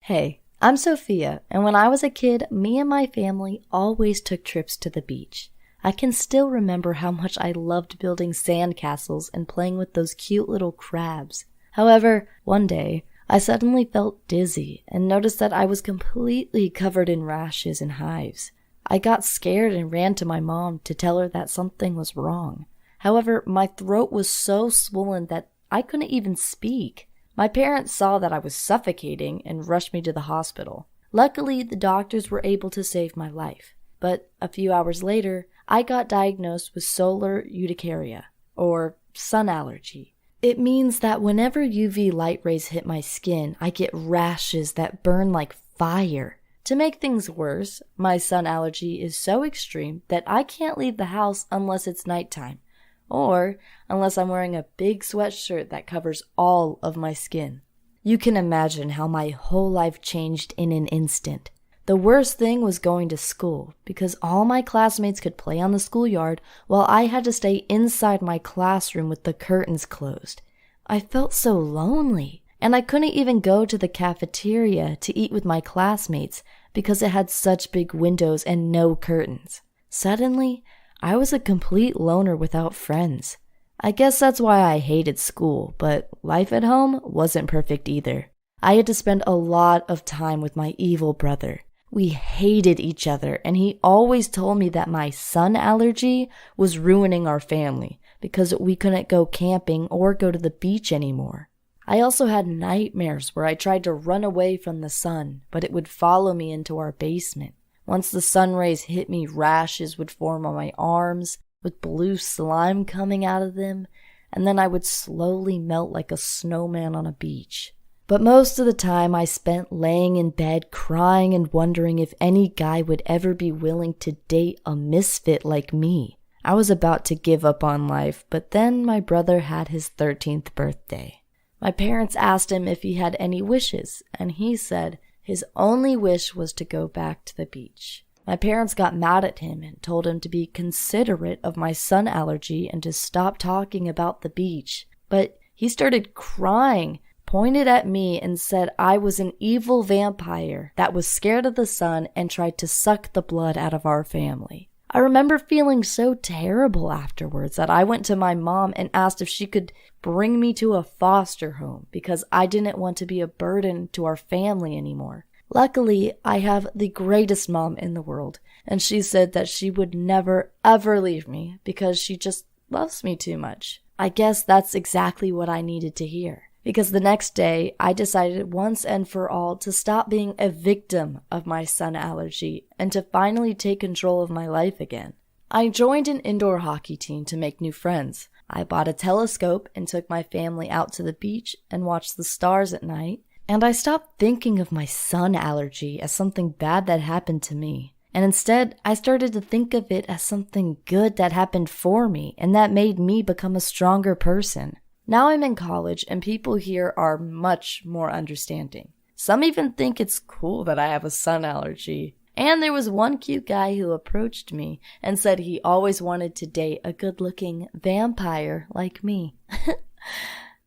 Hey, I'm Sophia, and when I was a kid, me and my family always took trips to the beach. I can still remember how much I loved building sandcastles and playing with those cute little crabs. However, one day, I suddenly felt dizzy and noticed that I was completely covered in rashes and hives. I got scared and ran to my mom to tell her that something was wrong. However, my throat was so swollen that I couldn't even speak. My parents saw that I was suffocating and rushed me to the hospital. Luckily, the doctors were able to save my life. But a few hours later, I got diagnosed with solar urticaria, or sun allergy. It means that whenever UV light rays hit my skin, I get rashes that burn like fire. To make things worse, my sun allergy is so extreme that I can't leave the house unless it's nighttime, or unless I'm wearing a big sweatshirt that covers all of my skin. You can imagine how my whole life changed in an instant. The worst thing was going to school, because all my classmates could play on the schoolyard while I had to stay inside my classroom with the curtains closed. I felt so lonely, and I couldn't even go to the cafeteria to eat with my classmates because it had such big windows and no curtains. Suddenly, I was a complete loner without friends. I guess that's why I hated school, but life at home wasn't perfect either. I had to spend a lot of time with my evil brother. We hated each other, and he always told me that my sun allergy was ruining our family because we couldn't go camping or go to the beach anymore. I also had nightmares where I tried to run away from the sun, but it would follow me into our basement. Once the sun rays hit me, rashes would form on my arms, with blue slime coming out of them, and then I would slowly melt like a snowman on a beach. But most of the time I spent laying in bed crying and wondering if any guy would ever be willing to date a misfit like me. I was about to give up on life, but then my brother had his 13th birthday. My parents asked him if he had any wishes, and he said his only wish was to go back to the beach. My parents got mad at him and told him to be considerate of my sun allergy and to stop talking about the beach. But he started crying, pointed at me, and said I was an evil vampire that was scared of the sun and tried to suck the blood out of our family. I remember feeling so terrible afterwards that I went to my mom and asked if she could bring me to a foster home because I didn't want to be a burden to our family anymore. Luckily, I have the greatest mom in the world, and she said that she would never ever leave me because she just loves me too much. I guess that's exactly what I needed to hear. Because the next day, I decided once and for all to stop being a victim of my sun allergy and to finally take control of my life again. I joined an indoor hockey team to make new friends. I bought a telescope and took my family out to the beach and watched the stars at night. And I stopped thinking of my sun allergy as something bad that happened to me. And instead, I started to think of it as something good that happened for me and that made me become a stronger person. Now I'm in college and people here are much more understanding. Some even think it's cool that I have a sun allergy. And there was one cute guy who approached me and said he always wanted to date a good-looking vampire like me.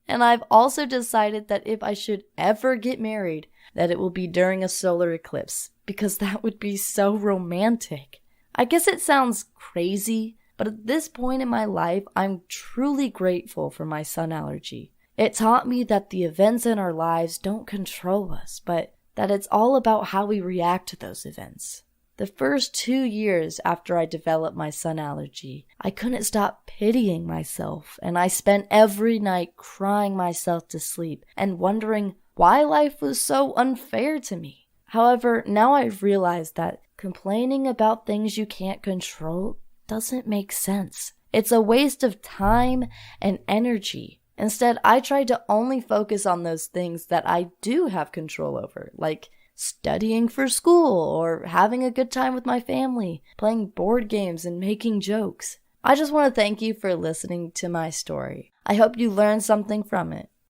And I've also decided that if I should ever get married, that it will be during a solar eclipse, because that would be so romantic. I guess it sounds crazy, but at this point in my life, I'm truly grateful for my sun allergy. It taught me that the events in our lives don't control us, but that it's all about how we react to those events. The first 2 years after I developed my sun allergy, I couldn't stop pitying myself, and I spent every night crying myself to sleep and wondering why life was so unfair to me. However, now I've realized that complaining about things you can't control doesn't make sense. It's a waste of time and energy. Instead, I try to only focus on those things that I do have control over, like studying for school or having a good time with my family, playing board games and making jokes. I just want to thank you for listening to my story. I hope you learned something from it.